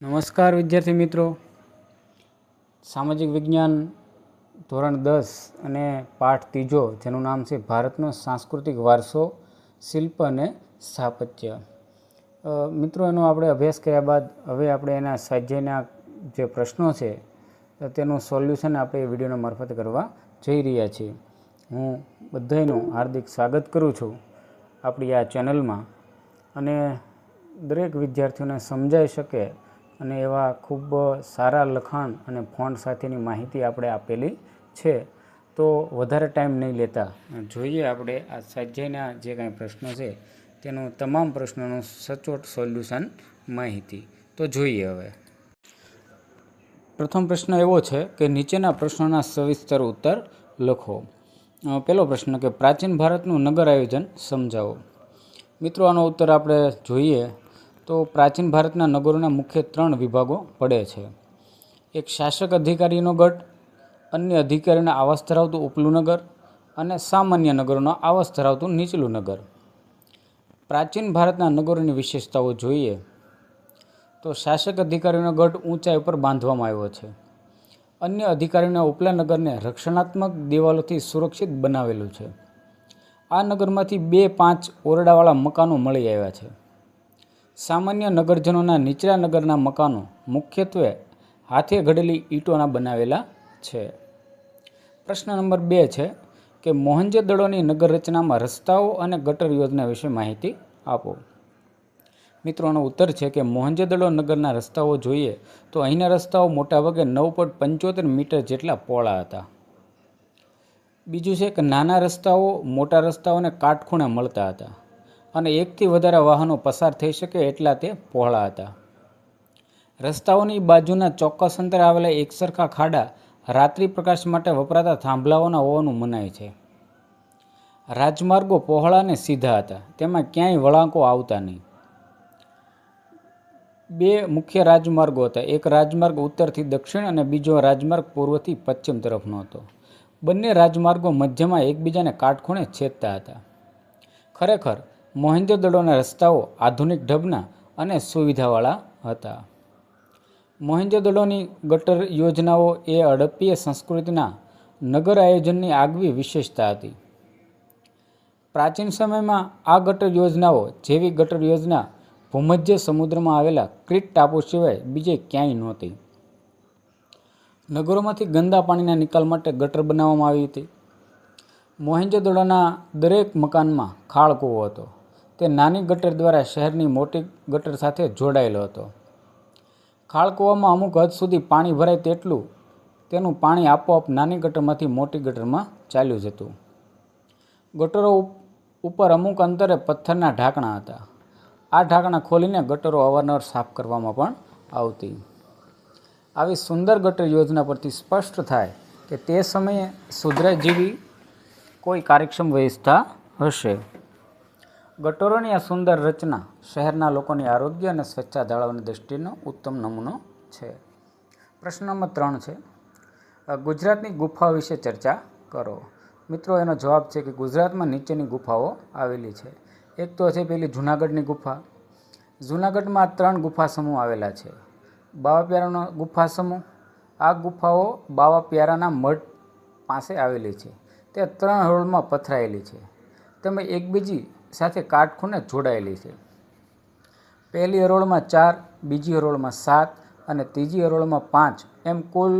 નમસ્કાર વિદ્યાર્થી મિત્રો, સામાજિક વિજ્ઞાન ધોરણ 10 અને પાઠ 3 જેનું નામ છે ભારતનો સાંસ્કૃતિક વારસો, શિલ્પ અને સ્થાપત્ય. મિત્રો, એનો આપણે અભ્યાસ કર્યા બાદ હવે આપણે એના સ્વાધ્યાયના જે પ્રશ્નો છે તેનું સોલ્યુશન આપણે એ વિડીયોના મારફતે કરવા જઈ રહ્યા છીએ. હું બધાનું હાર્દિક સ્વાગત કરું છું આપણી આ ચેનલમાં, અને દરેક વિદ્યાર્થીઓને સમજાઈ શકે અને એવા ખૂબ સારા લખાણ અને ફોન્ટ સાથેની માહિતી આપણે આપેલી છે. તો વધારે ટાઈમ નહીં લેતા જોઈએ આપણે આ સ્વાધ્યાયના જે કાંઈ પ્રશ્નો છે તેનું તમામ પ્રશ્નોનું સચોટ સોલ્યુશન માહિતી. તો જોઈએ હવે. પ્રથમ પ્રશ્ન એવો છે કે નીચેના પ્રશ્નોના સવિસ્તર ઉત્તર લખો. પહેલો પ્રશ્ન કે પ્રાચીન ભારતનું નગર આયોજન સમજાવો. મિત્રો, આનો ઉત્તર આપણે જોઈએ તો પ્રાચીન ભારતના નગરોના મુખ્ય 3 વિભાગો પડે છે. એક શાસક અધિકારીનો ગઢ, અન્ય અધિકારીનો આવાસ ધરાવતું ઉપલું નગર અને સામાન્ય નગરોનો આવાસ ધરાવતું નીચલું નગર. પ્રાચીન ભારતના નગરોની વિશેષતાઓ જોઈએ તો શાસક અધિકારીનો ગઢ ઊંચાઈ ઉપર બાંધવામાં આવ્યો છે. અન્ય અધિકારીના ઉપલા નગરને રક્ષણાત્મક દિવાલોથી સુરક્ષિત બનાવેલું છે. આ નગરમાંથી 2-5 ઓરડાવાળા મકાનો મળી આવ્યા છે. સામાન્ય નગરજનોના નીચલા નગરના મકાનો મુખ્યત્વે હાથે ઘડેલી ઈંટોના બનાવેલા છે. પ્રશ્ન નંબર 2 છે કે મોહેંજો-દડોની નગર રચનામાં રસ્તાઓ અને ગટર યોજના વિશે માહિતી આપો. મિત્રોનો ઉત્તર છે કે મોહેંજો-દડો નગરના રસ્તાઓ જોઈએ તો અહીંના રસ્તાઓ મોટાભાગે 9.75 મીટર જેટલા પહોળા હતા. બીજું છે કે નાના રસ્તાઓ મોટા રસ્તાઓને કાટખૂણે મળતા હતા અને એકથી વધારે વાહનો પસાર થઈ શકે એટલા તે પહોળા હતા. રસ્તાઓની બાજુના ચોક્કસ અંતરે આવેલા એકસરખા ખાડા રાત્રિ પ્રકાશ માટે વપરાતા થાંભલાઓના હોવાનું મનાય છે. રાજમાર્ગો પહોળા અને સીધા હતા, તેમાં ક્યાંય વળાંકો આવતા નહીં. 2 મુખ્ય રાજમાર્ગો હતા. એક રાજમાર્ગ ઉત્તરથી દક્ષિણ અને બીજો રાજમાર્ગ પૂર્વથી પશ્ચિમ તરફનો હતો. બંને રાજમાર્ગો મધ્યમાં એકબીજાને કાટખૂણે છેદતા હતા. ખરેખર મોહેંજો-દડોના રસ્તાઓ આધુનિક ઢબના અને સુવિધાવાળા હતા. મોહેંજો-દડોની ગટર યોજનાઓ એ હડપ્પીય સંસ્કૃતિના નગર આયોજનની આગવી વિશેષતા હતી. પ્રાચીન સમયમાં આ ગટર યોજનાઓ જેવી ગટર યોજના ભૂમધ્ય સમુદ્રમાં આવેલા ક્રીટ ટાપુ સિવાય બીજે ક્યાંય નહોતી. નગરોમાંથી ગંદા પાણીના નિકાલ માટે ગટર બનાવવામાં આવી હતી. મોહેંજો-દડોના દરેક મકાનમાં ખાળ કૂવો હતો. તે નાની ગટર દ્વારા શહેરની મોટી ગટર સાથે જોડાયેલો હતો. ખાળ કૂવામાં અમુક હદ સુધી પાણી ભરાય તેટલું તેનું પાણી આપોઆપ નાની ગટરમાંથી મોટી ગટરમાં ચાલ્યું જતું. ગટરો ઉપર અમુક અંતરે પથ્થરના ઢાંકણા હતા. આ ઢાંકણા ખોલીને ગટરો અવારનવાર સાફ કરવામાં પણ આવતી. આવી સુંદર ગટર યોજના પરથી સ્પષ્ટ થાય કે તે સમયે સુધરાઈ જેવી કોઈ કાર્યક્ષમ વ્યવસ્થા હશે. ગટરોની આ સુંદર રચના શહેરના લોકોની આરોગ્ય અને સ્વચ્છતા જાળવવાની દૃષ્ટિનો ઉત્તમ નમૂનો છે. પ્રશ્ન નંબર 3 છે ગુજરાતની ગુફાઓ વિશે ચર્ચા કરો. મિત્રો, એનો જવાબ છે કે ગુજરાતમાં નીચેની ગુફાઓ આવેલી છે. એક તો છે પેલી જૂનાગઢની ગુફા. જૂનાગઢમાં 3 ગુફા સમૂહ આવેલા છે. બાવા પ્યારાનો ગુફા સમૂહ. આ ગુફાઓ બાવા પ્યારાના મઠ પાસે આવેલી છે. તે 3 હરોળમાં પથરાયેલી છે. તેમજ એકબીજી સાથે કાટખૂણે જોડાયેલી છે. પહેલી હરોળમાં 4, બીજી હરોળમાં 7 અને ત્રીજી હરોળમાં 5 એમ કુલ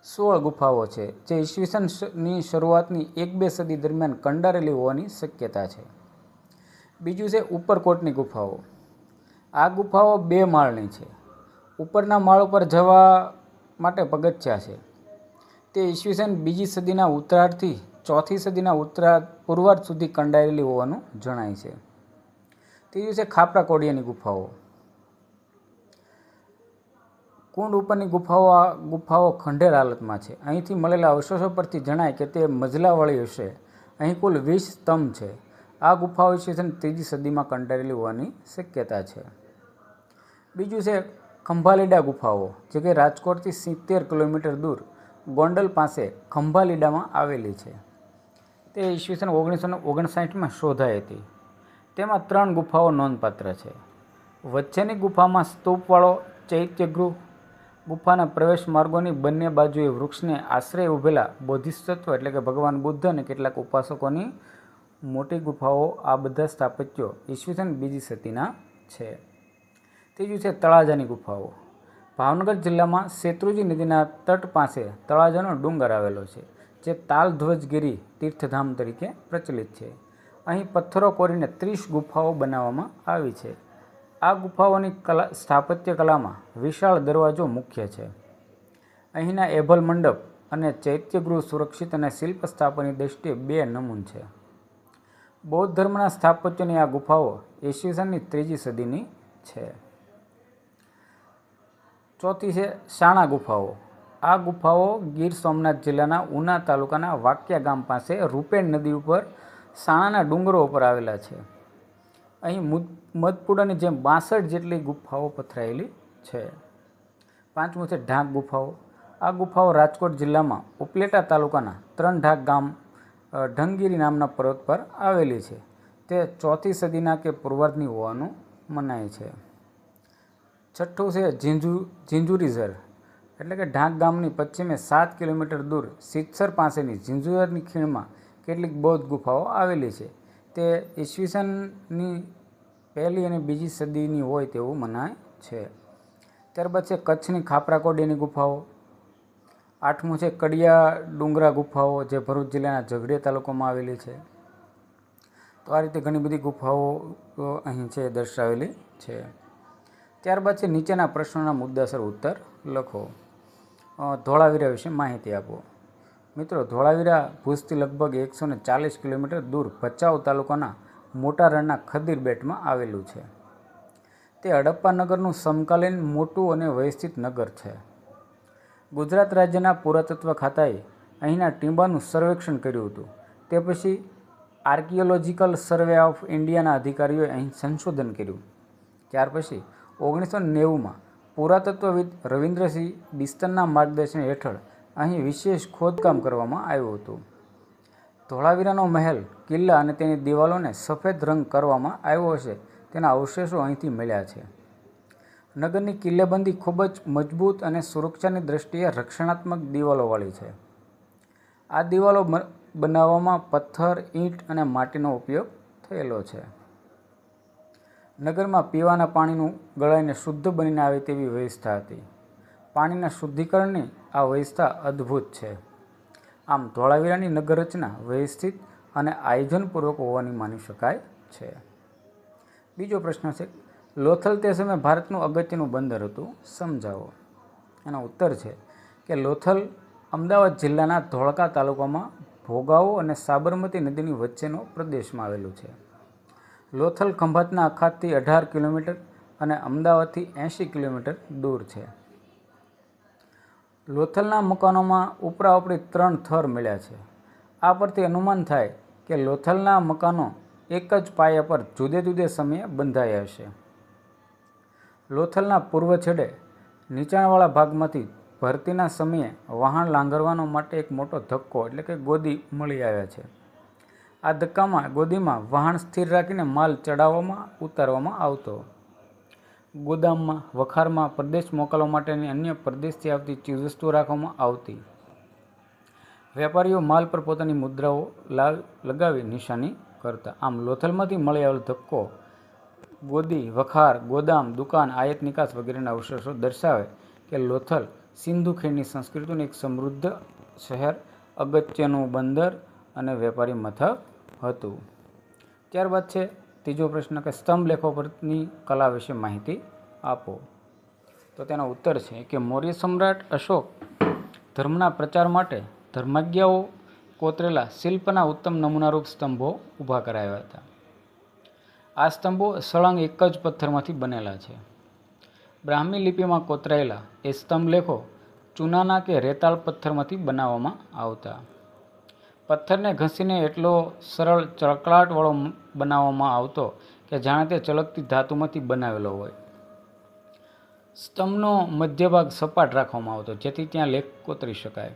16 ગુફાઓ છે, જે ઈસવીસનની શરૂઆતની 1-2 સદી દરમિયાન કંડારેલી હોવાની શક્યતા છે. બીજું છે ઉપરકોટની ગુફાઓ. આ ગુફાઓ 2 માળની છે. ઉપરના માળ ઉપર જવા માટે પગથિયા છે. તે ઈસવીસન 2જી સદીના ઉત્તરાર્ધથી 4થી સદીના પૂર્વાર્ધ સુધી કંડારેલી હોવાનું જણાય છે. ત્રીજું છે ખાપરા કોડિયાની ગુફાઓ. કુંડ ઉપરની ગુફાઓ ખંડેર હાલતમાં છે. અહીંથી મળેલા અવશેષો પરથી જણાય કે તે મજલાવાળી હશે. અહીં કુલ 20 સ્તંભ છે. આ ગુફાઓ ઈસવીસન 3જી સદીમાં કંડારેલી હોવાની શક્યતા છે. બીજું છે ખંભાલીડા ગુફાઓ, જે કે રાજકોટથી 70 કિલોમીટર દૂર ગોંડલ પાસે ખંભાલીડામાં આવેલી છે. તે ઈસવીસન 1959માં શોધાઈ હતી. તેમાં 3 ગુફાઓ નોંધપાત્ર છે. વચ્ચેની ગુફામાં સ્તૂપવાળો ચૈત્યગૃહ ગુફાના પ્રવેશ માર્ગોની બંને બાજુએ વૃક્ષને આશ્રય ઉભેલા બોધિસત્વ એટલે કે ભગવાન બુદ્ધ અને કેટલાક ઉપાસકોની મોટી ગુફાઓ, આ બધા સ્થાપત્યો ઈસવીસન 2જી સદીના છે. ત્રીજું છે તળાજાની ગુફાઓ. ભાવનગર જિલ્લામાં શેત્રુંજી નદીના તટ પાસે તળાજાનો ડુંગર આવેલો છે, જે તાલધ્વજગીરી તીર્થધામ તરીકે પ્રચલિત છે. અહીં પથ્થરો કોરીને 30 ગુફાઓ બનાવવામાં આવી છે. આ ગુફાઓની સ્થાપત્ય કલામાં વિશાળ દરવાજો મુખ્ય છે. અહીંના એભલ મંડપ અને ચૈત્યગૃહ સુરક્ષિત અને શિલ્પ સ્થાપનની દ્રષ્ટિએ 2 નમૂન છે. બૌદ્ધ ધર્મના સ્થાપત્યોની આ ગુફાઓ ઈસવીસનની 3જી સદીની છે. ચોથી છે શાણા ગુફાઓ. આ ગુફાઓ ગીર સોમનાથ જિલ્લાના ઉના તાલુકાના વાક્યા ગામ પાસે રૂપેણ નદી ઉપર શાણાના ડુંગરો ઉપર આવેલા છે. અહીં મધપુડાની જેમ 62 જેટલી ગુફાઓ પથરાયેલી છે. પાંચમું છે ઢાંક ગુફાઓ. આ ગુફાઓ રાજકોટ જિલ્લામાં ઉપલેટા તાલુકાના 3 ઢાક ગામ ઢંગગીરી નામના પર્વત પર આવેલી છે. તે 4થી સદીના કે પૂર્વાર્ધની હોવાનું મનાય છે. છઠ્ઠું છે ઝીંઝુરીઝર એટલે કે ઢાંક ગામની પશ્ચિમે 7 કિલોમીટર દૂર સિત્સર પાસેની ઝીંઝુરની ખીણમાં કેટલીક બૌદ્ધ ગુફાઓ આવેલી છે. તે ઈસવીસનની 1લી અને 2જી સદીની હોય તેવું મનાય છે. ત્યારબાદ છે કચ્છની ખાપરાકોડીની ગુફાઓ. આઠમું છે કડિયા ડુંગરા ગુફાઓ, જે ભરૂચ જિલ્લાના ઝઘડિયા તાલુકામાં આવેલી છે. તો આ રીતે ઘણી બધી ગુફાઓ અહીં છે દર્શાવેલી છે. ત્યારબાદ છે નીચેના પ્રશ્નોના મુદ્દાસર ઉત્તર લખો. ધોળાવીરા વિશે માહિતી આપો. મિત્રો, ધોળાવીરા ભુજથી લગભગ 140 કિલોમીટર દૂર ભચાઉ તાલુકાના મોટા રણના ખદીર બેટમાં આવેલું છે. તે હડપ્પા નગરનું સમકાલીન મોટું અને વ્યવસ્થિત નગર છે. ગુજરાત રાજ્યના પુરાતત્વ ખાતાએ અહીંના ટીંબાનું સર્વેક્ષણ કર્યું હતું. તે પછી આર્કિયોલોજીકલ સર્વે ઓફ ઇન્ડિયાના અધિકારીઓએ અહીં સંશોધન કર્યું. ત્યાર પછી 1990માં પુરાતત્વવિદ રવિન્દ્રસિંહ બિસ્તરના માર્ગદર્શન હેઠળ અહીં વિશેષ ખોદકામ કરવામાં આવ્યું હતું. ધોળાવીરાનો મહેલ, કિલ્લા અને તેની દિવાલોને સફેદ રંગ કરવામાં આવ્યો હશે તેના અવશેષો અહીંથી મળ્યા છે. નગરની કિલ્લેબંધી ખૂબ જ મજબૂત અને સુરક્ષાની દ્રષ્ટિએ રક્ષણાત્મક દિવાલોવાળી છે. આ દિવાલો બનાવવામાં પથ્થર, ઈંટ અને માટીનો ઉપયોગ થયેલો છે. નગરમાં પીવાના પાણીનું ગળાઈને શુદ્ધ બનીને આવે તેવી વ્યવસ્થા હતી. પાણીના શુદ્ધિકરણની આ વ્યવસ્થા અદ્ભુત છે. આમ ધોળાવીરાની નગર રચના વ્યવસ્થિત અને આયોજનપૂર્વક હોવાની માની શકાય છે. બીજો પ્રશ્ન છે, લોથલ તે સમયે ભારતનું અગત્યનું બંદર હતું, સમજાવો. એનો ઉત્તર છે કે લોથલ અમદાવાદ જિલ્લાના ધોળકા તાલુકામાં ભોગાવો અને સાબરમતી નદીની વચ્ચેનો પ્રદેશમાં આવેલું છે. લોથલ ખંભાતના અખાતથી 18 કિલોમીટર અને અમદાવાદથી 80 કિલોમીટર દૂર છે. લોથલના મકાનોમાં ઉપરાઉપરી 3 થર મળ્યા છે. આ પરથી અનુમાન થાય કે લોથલના મકાનો એક જ પાયા પર જુદે જુદે સમયે બંધાયા હશે. લોથલના પૂર્વ છેડે નીચાણવાળા ભાગમાંથી ભરતીના સમયે વહાણ લાંગરવાનો માટે એક મોટો ધક્કો એટલે કે ગોદી મળી આવ્યા છે. આ ધક્કામાં ગોદીમાં વહાણ સ્થિર રાખીને માલ ચડાવવામાં ઉતારવામાં આવતો. ગોદામમાં, વખારમાં પરદેશ મોકલવા માટેની અન્ય પરદેશથી આવતી ચીજવસ્તુઓ રાખવામાં આવતી. વેપારીઓ માલ પર પોતાની મુદ્રાઓ લગાવી નિશાની કરતા. આમ લોથલમાંથી મળી આવેલો ધક્કો ગોદી, વખાર, ગોદામ, દુકાન, આયાત નિકાસ વગેરેના અવશેષો દર્શાવે કે લોથલ સિંધુ ખીણની સંસ્કૃતિનું એક સમૃદ્ધ શહેર, અગત્યનું બંદર અને વેપારી મથક હતું. ત્યારબાદ છે ત્રીજો પ્રશ્ન કે સ્તંભ લેખો પરની કલા વિશે માહિતી આપો. તો તેનો ઉત્તર છે કે મૌર્ય સમ્રાટ અશોક ધર્મના પ્રચાર માટે ધર્માજ્ઞાઓ કોતરેલા શિલ્પના ઉત્તમ નમૂનારૂપ સ્તંભો ઊભા કરાવ્યા હતા. આ સ્તંભો સળંગ એક જ પથ્થરમાંથી બનેલા છે. બ્રાહ્મી લિપિમાં કોતરાયેલા એ સ્તંભ લેખો ચૂનાના કે રેતાળ પથ્થરમાંથી બનાવવામાં આવતા. પથ્થરને ઘસીને એટલો સરળ ચળકળાટવાળો બનાવવામાં આવતો કે જાણે તે ચળકતી ધાતુમાંથી બનાવેલો હોય. સ્તંભનો મધ્ય ભાગ સપાટ રાખવામાં આવતો જેથી ત્યાં લેખ કોતરી શકાય.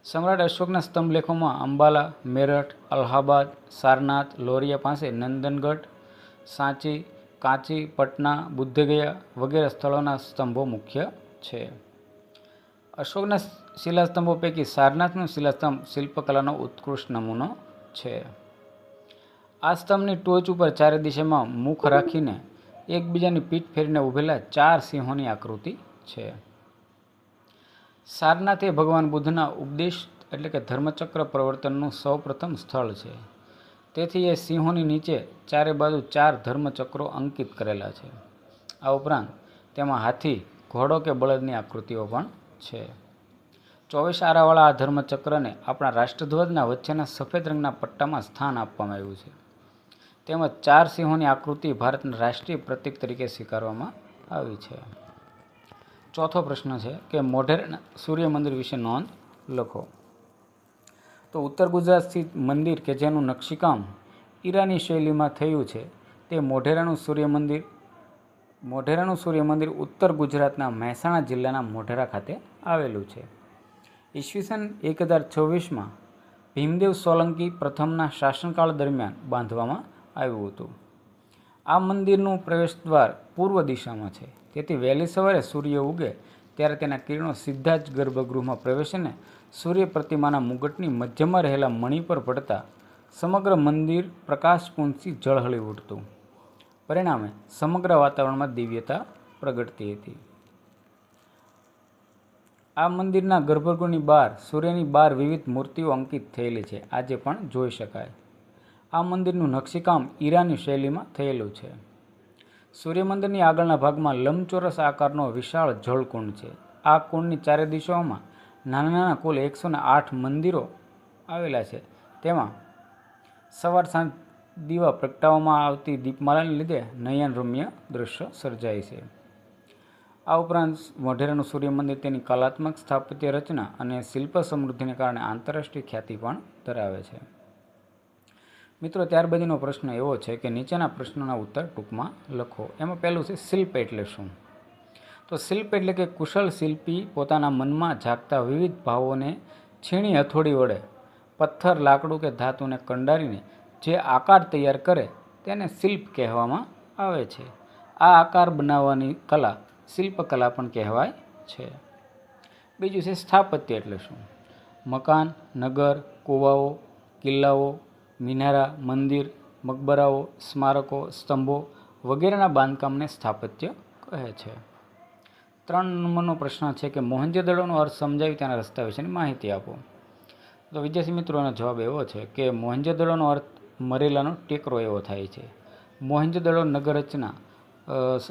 સમ્રાટ અશોકના સ્તંભ લેખોમાં અંબાલા, મેરઠ, અલ્હાબાદ, સારનાથ, લોરિયા પાસે નંદનગઢ, સાંચી, કાંચી, પટના, બુદ્ધગયા વગેરે સ્થળોના સ્તંભો મુખ્ય છે. અશોકના શિલાસ્તંભો પૈકી સારનાથનો શિલાસ્તંભ શિલ્પકલાનો ઉત્કૃષ્ટ નમૂનો છે. આ સ્તંભની ટોચ ઉપર ચારે દિશામાં મુખ રાખીને એકબીજાની પીઠ ફેરીને ઊભેલા 4 સિંહોની આકૃતિ છે. સારનાથ એ ભગવાન બુદ્ધના ઉપદેશ એટલે કે ધર્મચક્ર પ્રવર્તનનું સૌપ્રથમ સ્થળ છે. તેથી એ સિંહોની નીચે ચારે બાજુ 4 ધર્મચક્રો અંકિત કરેલા છે. આ ઉપરાંત તેમાં હાથી, ઘોડો કે બળદની આકૃતિઓ પણ છે. 24 આરાવાળા આ ધર્મચક્રને આપણા રાષ્ટ્રધ્વજના વચ્ચેના સફેદ રંગના પટ્ટામાં સ્થાન આપવામાં આવ્યું છે. તેમજ 4 સિંહોની આકૃતિ ભારતના રાષ્ટ્રીય પ્રતીક તરીકે સ્વીકારવામાં આવી છે. ચોથો પ્રશ્ન છે કે મોઢેરાના સૂર્ય મંદિર વિશે નોંધ લખો. તો ઉત્તર ગુજરાત સ્થિત મંદિર કે જેનું નકશીકામ ઈરાની શૈલીમાં થયું છે તે મોઢેરાનું સૂર્ય મંદિર ઉત્તર ગુજરાતના મહેસાણા જિલ્લાના મોઢેરા ખાતે આવેલું છે. ઈસવીસન 1026માં ભીમદેવ સોલંકી પ્રથમના શાસનકાળ દરમિયાન બાંધવામાં આવ્યું હતું. આ મંદિરનું પ્રવેશદ્વાર પૂર્વ દિશામાં છે. તેથી વહેલી સવારે સૂર્ય ઉગે ત્યારે તેના કિરણો સીધા જ ગર્ભગૃહમાં પ્રવેશીને સૂર્ય પ્રતિમાના મુગટની મધ્યમાં રહેલા મણિ પર પડતા સમગ્ર મંદિર પ્રકાશપુંજથી ઝળહળી ઉઠતું. પરિણામે સમગ્ર વાતાવરણમાં દિવ્યતા પ્રગટતી હતી. આ મંદિરના ગર્ભગૃહની બહાર સૂર્યની 12 વિવિધ મૂર્તિઓ અંકિત થયેલી છે. આજે પણ જોઈ શકાય. આ મંદિરનું નકશીકામ ઈરાની શૈલીમાં થયેલું છે. સૂર્ય મંદિરની આગળના ભાગમાં લંબચોરસ આકારનો વિશાળ જળકુંડ છે. આ કુંડની ચારે દિશાઓમાં નાના નાના કુલ 108 મંદિરો આવેલા છે. તેમાં સવાર સાંજ દીવા પ્રગટાવવામાં આવતી દીપમાલાને લીધે નયનરમ્ય દૃશ્ય સર્જાય છે. આ ઉપરાંત મોઢેરાનું સૂર્ય મંદિર તેની કલાત્મક સ્થાપત્ય રચના અને શિલ્પ સમૃદ્ધિને કારણે આંતરરાષ્ટ્રીય ખ્યાતિ પણ ધરાવે છે. મિત્રો, ત્યારબાદનો પ્રશ્ન એવો છે કે નીચેના પ્રશ્નોના ઉત્તર ટૂંકમાં લખો. એમાં પહેલું છે શિલ્પ એટલે શું? તો શિલ્પ એટલે કે કુશળ શિલ્પી પોતાના મનમાં જાગતા વિવિધ ભાવોને છીણી હથોડી વડે પથ્થર, લાકડું કે ધાતુને કંડારીને જે આકાર તૈયાર કરે તેને શિલ્પ કહેવામાં આવે છે. આ આકાર બનાવવાની કલા શિલ્પકલા પણ કહેવાય છે. બીજું છે સ્થાપત્ય એટલે શું? મકાન, નગર, કૂવાઓ, કિલ્લાઓ, મિનારા, મંદિર, મકબરાઓ, સ્મારકો, સ્તંભો વગેરેના બાંધકામને સ્થાપત્ય કહે છે. 3 નંબરનો પ્રશ્ન છે કે મોહેંજો-દડોનો અર્થ સમજાવી તેના રસ્તા વિશેની માહિતી આપો. તો વિદ્યાર્થી મિત્રોનો જવાબ એવો છે કે મોહેંજો-દડોનો અર્થ મરેલાનો ટેકરો એવો થાય છે. મોહેંજો-દડો નગર રચના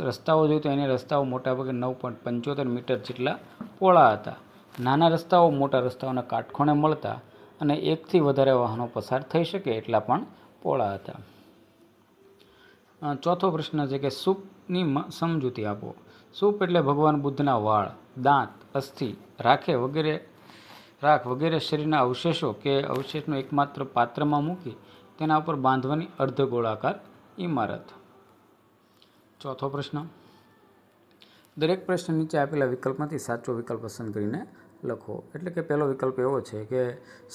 રસ્તાઓ જોઈએ તો એને રસ્તાઓ મોટાભાગે 9.75 મીટર જેટલા પહોળા હતા. નાના રસ્તાઓ મોટા રસ્તાઓના કાટખૂણે મળતા અને 1થી વધારે વાહનો પસાર થઈ શકે એટલા પણ પહોળા હતા. ચોથો પ્રશ્ન છે કે સૂપની સમજૂતી આપો. સૂપ એટલે ભગવાન બુદ્ધના વાળ, દાંત, અસ્થિ, રાખ વગેરે શરીરના અવશેષનો એકમાત્ર પાત્રમાં મૂકી તેના ઉપર બાંધવાની અર્ધગોળાકાર ઇમારત. ચોથો પ્રશ્ન, દરેક પ્રશ્ન નીચે આપેલા વિકલ્પમાંથી સાચો વિકલ્પ પસંદ કરીને લખો. એટલે કે પહેલો વિકલ્પ એવો છે કે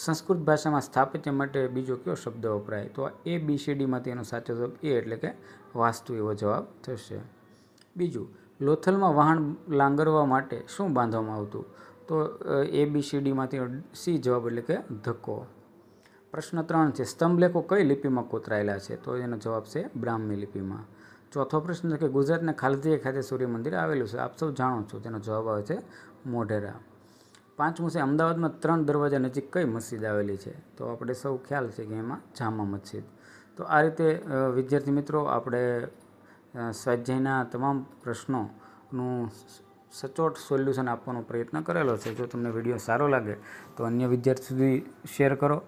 સંસ્કૃત ભાષામાં સ્થાપત્ય માટે બીજો કયો શબ્દ વપરાય? તો ABCDમાંથી એનો સાચો જવાબ એ એટલે કે વાસ્તુ એવો જવાબ થશે. બીજું, લોથલમાં વાહન લાંગરવા માટે શું બાંધવામાં આવતું? તો ABCDમાંથી C જવાબ એટલે કે ધક્કો. પ્રશ્ન 3 છે સ્તંભલેખો કઈ લિપિમાં કોતરાયેલા છે? તો એનો જવાબ છે બ્રાહ્મી લિપિમાં. ચોથો પ્રશ્ન છે કે ગુજરાતના ખાલદીયા ખાતે સૂર્ય મંદિર આવેલું છે. આપ સૌ જાણો છો, તેનો જવાબ આવે છે મોઢેરા. 5મું છે અમદાવાદમાં 3 દરવાજા નજીક કઈ મસ્જિદ આવેલી છે? તો આપણે સૌ ખ્યાલ છે કે એમાં જામા મસ્જિદ. તો આ રીતે વિદ્યાર્થી મિત્રો આપણે સ્વાધ્યાયના તમામ પ્રશ્નોનું સચોટ સોલ્યુશન આપવાનો પ્રયત્ન કરેલો છે. જો તમને વિડીયો સારો લાગે તો અન્ય વિદ્યાર્થી સુધી શેર કરો.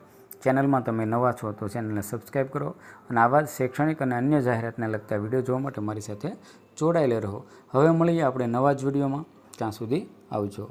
ચેનલમાં તમે નવા છો તો ચેનલને સબસ્ક્રાઈબ કરો અને આવા જ શૈક્ષણિક અને અન્ય જાહેરાતને લગતા વિડીયો જોવા માટે મારી સાથે જોડાયેલા રહો. હવે મળીએ આપણે નવા જ વિડીયોમાં. ત્યાં સુધી આવજો.